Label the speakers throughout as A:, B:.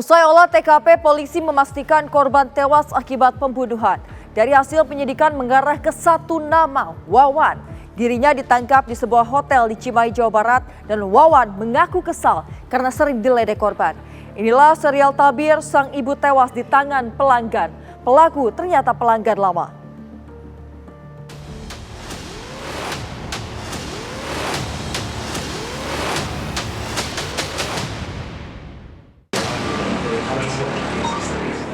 A: Usai olah TKP, polisi memastikan korban tewas akibat pembunuhan. Dari hasil penyidikan mengarah ke satu nama, Wawan. Dirinya ditangkap di sebuah hotel di Cimahi, Jawa Barat, dan Wawan mengaku kesal karena sering diledek korban. Inilah serial tabir sang ibu tewas di tangan pelanggan. Pelaku ternyata pelanggan lama.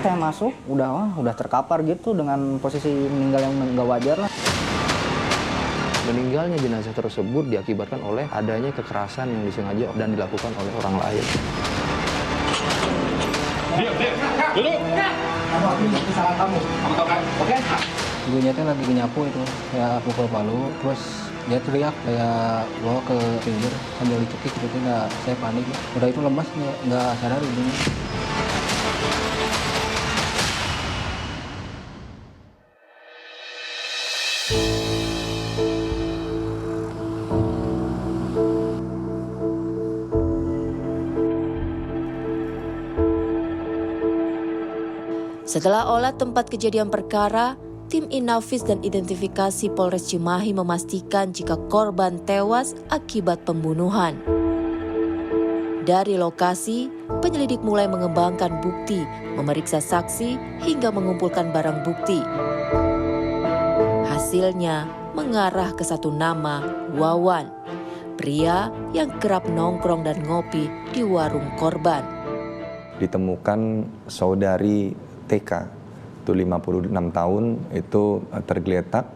B: Saya masuk udah terkapar gitu dengan posisi meninggal yang nggak wajar lah.
C: Meninggalnya jenazah tersebut diakibatkan oleh adanya kekerasan yang disengaja dan dilakukan oleh orang lain.
D: Diam, duduk. Kamu kesalahan kamu tahu kan? Oke?
B: Ibunya tuh lagi nyapu itu, saya pukul palu, terus dia teriak kayak bawa ke pinggir sambil dicekik gitu, saya panik. Udah itu lemas nggak sadar ibunya.
E: Setelah olah tempat kejadian perkara, tim Inafis dan identifikasi Polres Cimahi memastikan jika korban tewas akibat pembunuhan. Dari lokasi, penyelidik mulai mengembangkan bukti, memeriksa saksi, hingga mengumpulkan barang bukti. Hasilnya mengarah ke satu nama, Wawan, pria yang kerap nongkrong dan ngopi di warung korban.
F: Ditemukan saudari TK, itu 56 tahun, itu tergeletak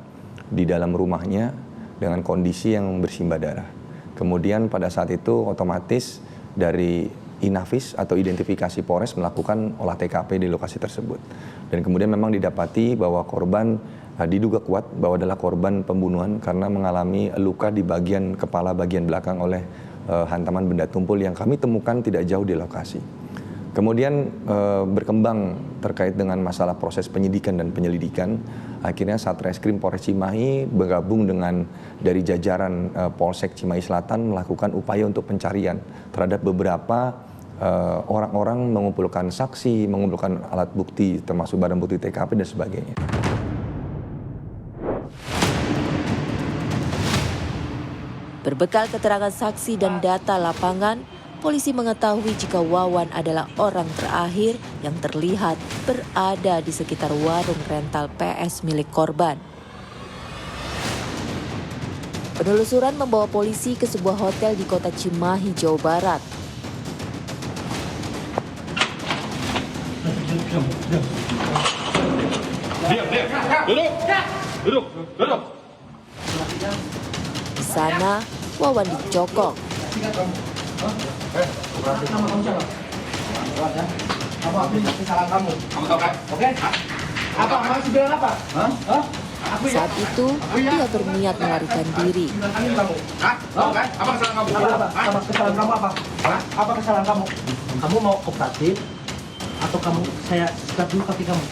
F: di dalam rumahnya dengan kondisi yang bersimbah darah. Kemudian pada saat itu otomatis dari Inafis atau identifikasi Polres melakukan olah TKP di lokasi tersebut. Dan kemudian memang didapati bahwa korban diduga kuat bahwa adalah korban pembunuhan karena mengalami luka di bagian kepala bagian belakang oleh hantaman benda tumpul yang kami temukan tidak jauh di lokasi. Kemudian berkembang terkait dengan masalah proses penyidikan dan penyelidikan, akhirnya Satreskrim Polres Cimahi bergabung dengan dari jajaran Polsek Cimahi Selatan melakukan upaya untuk pencarian terhadap beberapa orang-orang, mengumpulkan saksi, mengumpulkan alat bukti termasuk barang bukti TKP dan sebagainya.
E: Berbekal keterangan saksi dan data lapangan, polisi mengetahui jika Wawan adalah orang terakhir yang terlihat berada di sekitar warung rental PS milik korban. Penelusuran membawa polisi ke sebuah hotel di kota Cimahi, Jawa Barat.
D: Diam. Duduk.
E: Di sana, Wawan dicokok.
D: Kamu akui kesalahan kamu tahu kan? Oke? Apa? Masih bilang apa?
E: Saat itu, dia berniat melarikan diri.
D: Tahu kan? Apa kesalahan kamu?
G: Kesalahan kamu apa? Apa kesalahan kamu? Kamu mau kooperatif atau kamu saya sikat dulu kaki kamu?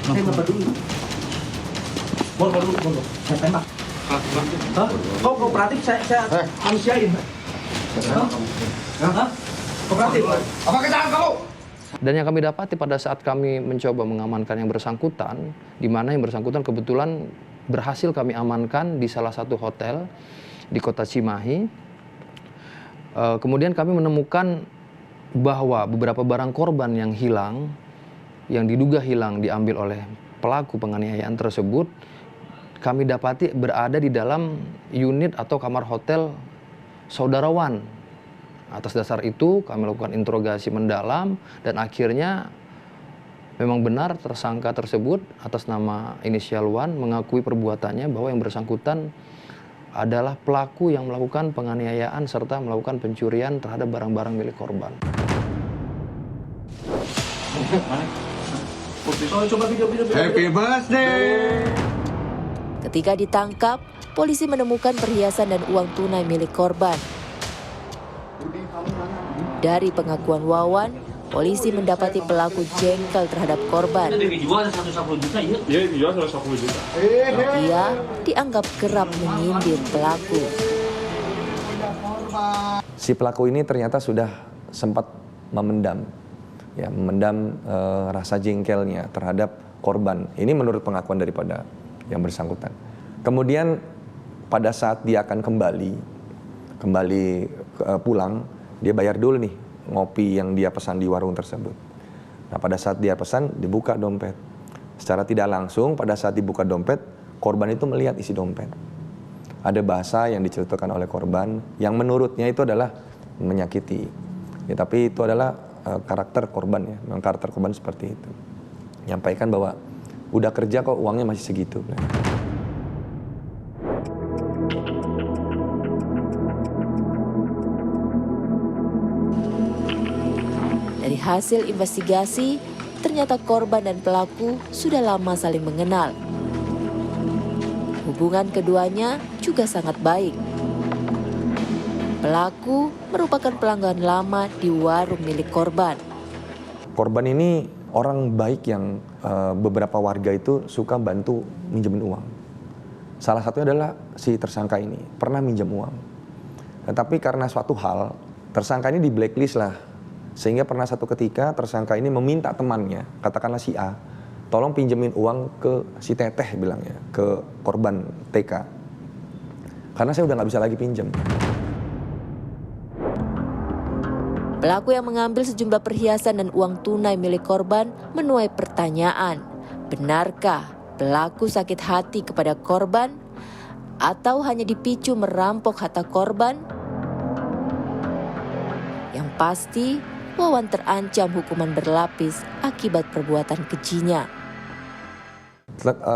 G: Saya nggak peduli. Boleh. Saya tembak. Kau kooperatif saya manusiain. Kooperatif.
D: Apa kesalahan kamu?
C: Dan yang kami dapati pada saat kami mencoba mengamankan yang bersangkutan, di mana yang bersangkutan kebetulan berhasil kami amankan di salah satu hotel di kota Cimahi. Kemudian kami menemukan bahwa beberapa barang korban yang hilang, yang diduga hilang diambil oleh pelaku penganiayaan tersebut, kami dapati berada di dalam unit atau kamar hotel Saudara Wan. Atas dasar itu kami lakukan interogasi mendalam dan akhirnya memang benar tersangka tersebut atas nama inisial Wan mengakui perbuatannya bahwa yang bersangkutan adalah pelaku yang melakukan penganiayaan serta melakukan pencurian terhadap barang-barang milik korban.
D: Happy birthday.
E: Ketika ditangkap, polisi menemukan perhiasan dan uang tunai milik korban. Dari pengakuan Wawan, polisi mendapati pelaku jengkel terhadap korban.
G: Dijual 110 juta, iya?
D: Iya, dijual 110 juta.
E: Ia dianggap kerap menyindir pelaku.
F: Si pelaku ini ternyata sudah sempat memendam ya memendam rasa jengkelnya terhadap korban. Ini menurut pengakuan daripada yang bersangkutan. Kemudian pada saat dia akan kembali pulang, dia bayar dulu nih ngopi yang dia pesan di warung tersebut. Nah, pada saat dia pesan, dibuka dompet. Secara tidak langsung, pada saat dibuka dompet, korban itu melihat isi dompet. Ada bahasa yang diceritakan oleh korban yang menurutnya itu adalah menyakiti. Ya, tapi itu adalah karakter korban ya, memang karakter korban seperti itu. Nyampaikan bahwa udah kerja kok uangnya masih segitu.
E: Dari hasil investigasi, ternyata korban dan pelaku sudah lama saling mengenal. Hubungan keduanya juga sangat baik. Pelaku merupakan pelanggan lama di warung milik korban.
F: Korban ini orang baik yang beberapa warga itu suka bantu minjemin uang. Salah satunya adalah si tersangka ini pernah minjem uang. Tetapi karena suatu hal, tersangka ini di blacklist lah. Sehingga pernah satu ketika tersangka ini meminta temannya, katakanlah si A, tolong pinjemin uang ke si Teteh bilangnya, ke korban TK. Karena saya udah nggak bisa lagi pinjam.
E: Pelaku yang mengambil sejumlah perhiasan dan uang tunai milik korban menuai pertanyaan. Benarkah pelaku sakit hati kepada korban atau hanya dipicu merampok harta korban? Yang pasti, Wawan terancam hukuman berlapis akibat perbuatan kejinya.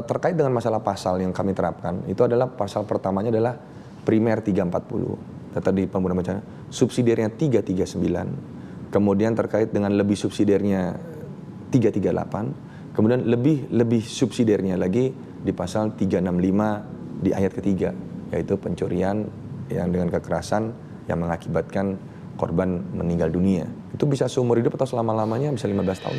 F: Terkait dengan masalah pasal yang kami terapkan, itu adalah pasal pertamanya adalah primer 340. Tadi pembunuhan berencana, subsidiarnya 339, kemudian terkait dengan lebih subsidiarnya 338, kemudian lebih subsidiarnya lagi di pasal 365 di ayat ketiga, yaitu pencurian yang dengan kekerasan yang mengakibatkan korban meninggal dunia. Itu bisa seumur hidup atau selama-lamanya bisa 15 tahun.